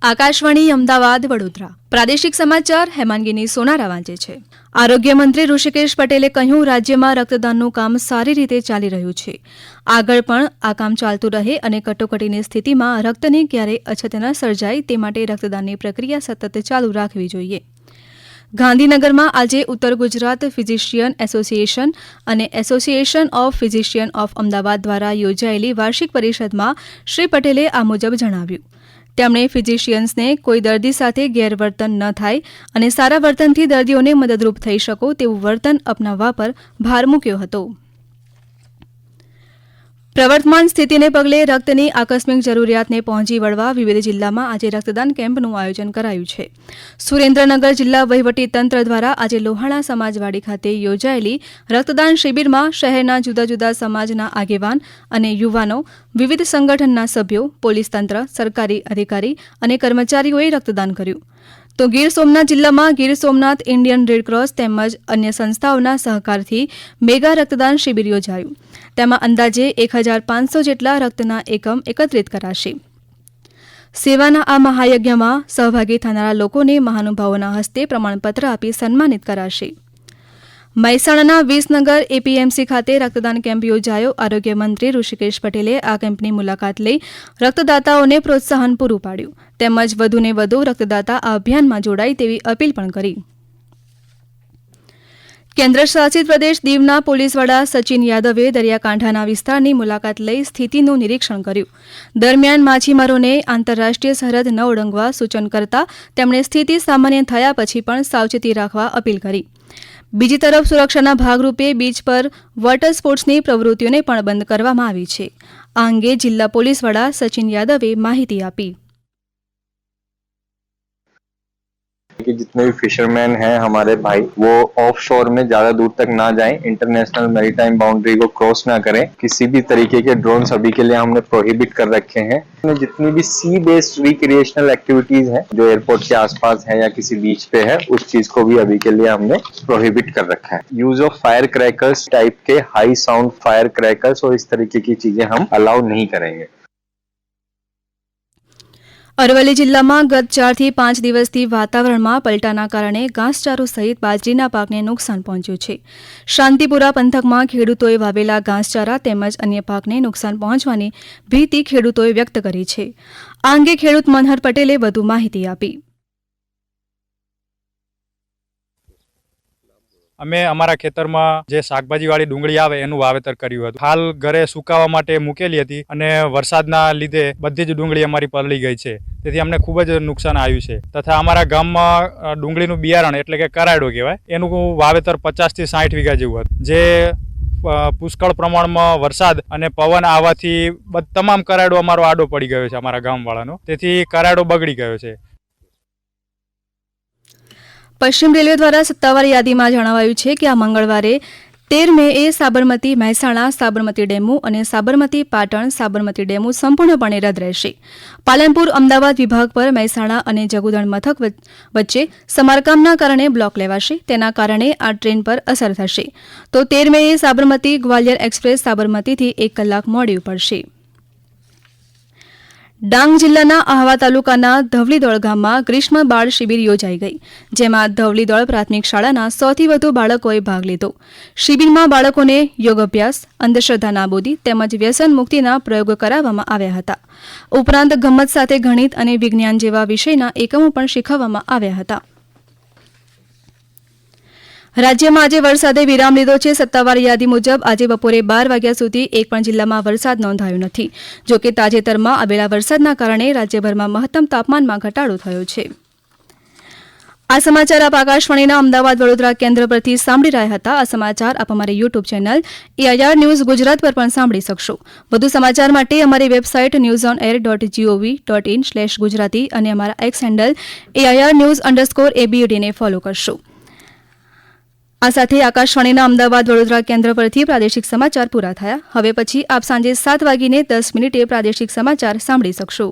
આકાશવાણી અમદાવાદ વડોદરા પ્રાદેશિક સમાચાર હેમાંગીની સોનારા વાંચે છે। આરોગ્ય મંત્રી ઋષિકેશ પટેલે કહ્યું, રાજ્યમાં રક્તદાનનું કામ સારી રીતે ચાલી રહ્યું છે। આગળ પણ આ કામ ચાલતું રહે અને કટોકટીની સ્થિતિમાં રક્તની ક્યારેય અછત ન સર્જાય તે માટે રક્તદાનની પ્રક્રિયા સતત ચાલુ રાખવી જોઈએ। ગાંધીનગરમાં આજે ઉત્તર ગુજરાત ફિઝિશિયન એસોસિએશન અને association of physician of Ahmedabad દ્વારા યોજાયેલી વાર્ષિક પરિષદમાં શ્રી પટેલે આ મુજબ જણાવ્યું। તેમણે ફિઝિશિયન્સને કોઈ દર્દી સાથે ગેરવર્તન ન થાય અને સારા વર્તનથી દર્દીઓને મદદરૂપ થઈ શકો તેવું વર્તન અપનાવવા પર ભાર મૂક્યો હતો। પ્રવર્તમાન સ્થિતિને પગલે રક્તની આકસ્મિક જરૂરિયાતને પહોંચી વળવા વિવિધ જિલ્લામાં આજે રક્તદાન કેમ્પનું આયોજન કરાયું છે। સુરેન્દ્રનગર જિલ્લા વહીવટીતંત્ર દ્વારા આજે લોહાણા સમાજવાડી ખાતે યોજાયેલી રક્તદાન શિબિરમાં શહેરના જુદા જુદા સમાજના આગેવાન અને યુવાનો, વિવિધ સંગઠનના સભ્યો, પોલીસ તંત્ર, સરકારી અધિકારી અને કર્મચારીઓએ રક્તદાન કર્યું। તો ગીર સોમનાથ જિલ્લામાં ગીર સોમનાથ ઇન્ડિયન રેડક્રોસ તેમજ અન્ય સંસ્થાઓના સહકારથી મેગા રક્તદાન શિબિર યોજાયું। તેમાં અંદાજે 1500 જેટલા રક્તના એકમ એકત્રિત કરાશે। સેવાના આ મહાયજ્ઞમાં સહભાગી થનારા લોકોને મહાનુભાવોના હસ્તે પ્રમાણપત્ર આપી સન્માનિત કરાશે। મહેસાણાના વિસનગર એપીએમસી ખાતે રક્તદાન કેમ્પ યોજાયો। આરોગ્ય મંત્રી ઋષિકેશ પટેલે આ કેમ્પની મુલાકાત લઈ રક્તદાતાઓને પ્રોત્સાહન પૂરું પાડ્યું તેમજ વધુને વધુ રક્તદાતા આ અભિયાનમાં જોડાય તેવી અપીલ પણ કરી। કેન્દ્ર શાસિત પ્રદેશ દીવના પોલીસ વડા સચિન યાદવે દરિયાકાંઠાના વિસ્તારની મુલાકાત લઈ સ્થિતિનું નિરીક્ષણ કર્યું। દરમિયાન માછીમારોને આંતરરાષ્ટ્રીય સરહદ ન ઓળંગવા સૂચન કરતા તેમણે સ્થિતિ સામાન્ય થયા પછી પણ સાવચેતી રાખવા અપીલ કરી। બીજી તરફ સુરક્ષાના ભાગરૂપે બીચ પર વોટર સ્પોર્ટ્સની પ્રવૃત્તિઓને પણ બંધ કરવામાં આવી છે। આ અંગે જિલ્લા પોલીસ વડા સચિન યાદવે માહિતી આપી। कि जितने भी फिशरमैन हैं हमारे भाई, वो ऑफ शोर में ज्यादा दूर तक ना जाएं, इंटरनेशनल मैरीटाइम बाउंड्री को क्रॉस ना करें। किसी भी तरीके के ड्रोन्स अभी के लिए हमने प्रोहिबिट कर रखे हैं। जितनी भी सी बेस्ड रिक्रिएशनल एक्टिविटीज हैं जो एयरपोर्ट के आसपास है या किसी बीच पे है, उस चीज को भी अभी के लिए हमने प्रोहिबिट कर रखा है। Use of fire crackers type के हाई साउंड फायर क्रैकर्स और इस तरीके की चीजें हम अलाउ नहीं करेंगे। અરવલ્લી જિલ્લામાં ગત 4 થી 5 દિવસથી વાતાવરણમાં પલટાના કારણે ઘાસચારો સહિત બાજરીના પાકને નુકસાન પહોંચ્યું છે। શાંતિપુરા પંથકમાં ખેડૂતોએ વાવેલા ઘાસચારા તેમજ અન્ય પાકને નુકસાન પહોંચવાની ભીતિ ખેડૂતોએ વ્યક્ત કરી છે। આ અંગે ખેડૂત મનહર પટેલે વધુ માહિતી આપી। અમે અમારા ખેતરમાં જે શાકભાજીવાળી ડુંગળી આવે એનું વાવેતર કર્યું હતું। હાલ ઘરે સુકાવા માટે મૂકેલી હતી અને વરસાદના લીધે બધી જ ડુંગળી અમારી પલળી ગઈ છે, તેથી અમને ખૂબ જ નુકસાન આવ્યું છે। તથા અમારા ગામમાં ડુંગળીનું બિયારણ એટલે કે કરાયડો કહેવાય, એનું વાવેતર 50 થી 60 વીઘા જેવું હતું, જે પુષ્કળ પ્રમાણમાં વરસાદ અને પવન આવવાથી તમામ કરાયડો અમારો આડો પડી ગયો છે અમારા ગામવાળાનો, તેથી કરાયડો બગડી ગયો છે। પશ્ચિમ રેલવે દ્વારા સત્તાવાર યાદીમાં જણાવાયું છે કે આ મંગળવારે 13 મેએ સાબરમતી મહેસાણા સાબરમતી ડેમુ અને સાબરમતી પાટણ સાબરમતી ડેમુ સંપૂર્ણપણે રદ રહેશે। પાલનપુર અમદાવાદ વિભાગ પર મહેસાણા અને જગુદણ મથક વચ્ચે સમારકામના કારણે બ્લોક લેવાશે, તેના કારણે આ ટ્રેન પર અસર થશે। તો 13 મેએ સાબરમતી ગ્વાલિયર એક્સપ્રેસ સાબરમતીથી 1 કલાક મોડી ઉપડશે। ડાંગ જિલ્લાના આહવા તાલુકાના ધવલીદોળ ગામમાં ગ્રીષ્મ બાળ શિબિર યોજાઈ ગઈ, જેમાં ધવલીદોળ પ્રાથમિક શાળાના 100 થી વધુ બાળકોએ ભાગ લીધો। શિબિરમાં બાળકોને યોગ અભ્યાસ, અંધશ્રદ્ધા નાબૂદી તેમજ વ્યસન મુક્તિના પ્રયોગો કરાવવામાં આવ્યા હતા। ઉપરાંત ગમ્મત સાથે ગણિત અને વિજ્ઞાન જેવા વિષયના એકમો પણ શીખવવામાં આવ્યા હતા। રાજ્યમાં આજે વરસાદે વિરામ લીધો છે। સત્તાવાર યાદી મુજબ આજે બપોરે 12 વાગ્યા સુધી એક પણ જિલ્લામાં વરસાદ નોંધાયો નથી। જોકે તાજેતરમાં આવેલા વરસાદના કારણે રાજ્યભરમાં મહત્તમ તાપમાનમાં ઘટાડો થયો છે। આ સમાચાર આપ આકાશવાણીના અમદાવાદ વડોદરા કેન્દ્ર પરથી સાંભળી રહ્યા હતા। આ સમાચાર આપ અમારી YouTube channel AIR news Gujarat પર પણ સાંભળી શકશો। વધુ સમાચાર માટે અમારી વેબસાઇટ newsonair.gov.in/gujarati અને અમારા એક્સ હેન્ડલ AIR_news_ABUD ને ફોલો કરશો। આ સાથે આકાશવાણીના અમદાવાદ વડોદરા કેન્દ્ર પરથી પ્રાદેશિક સમાચાર પૂરા થયા। હવે પછી આપ સાંજે 7:10 પ્રાદેશિક સમાચાર સાંભળી શકશો।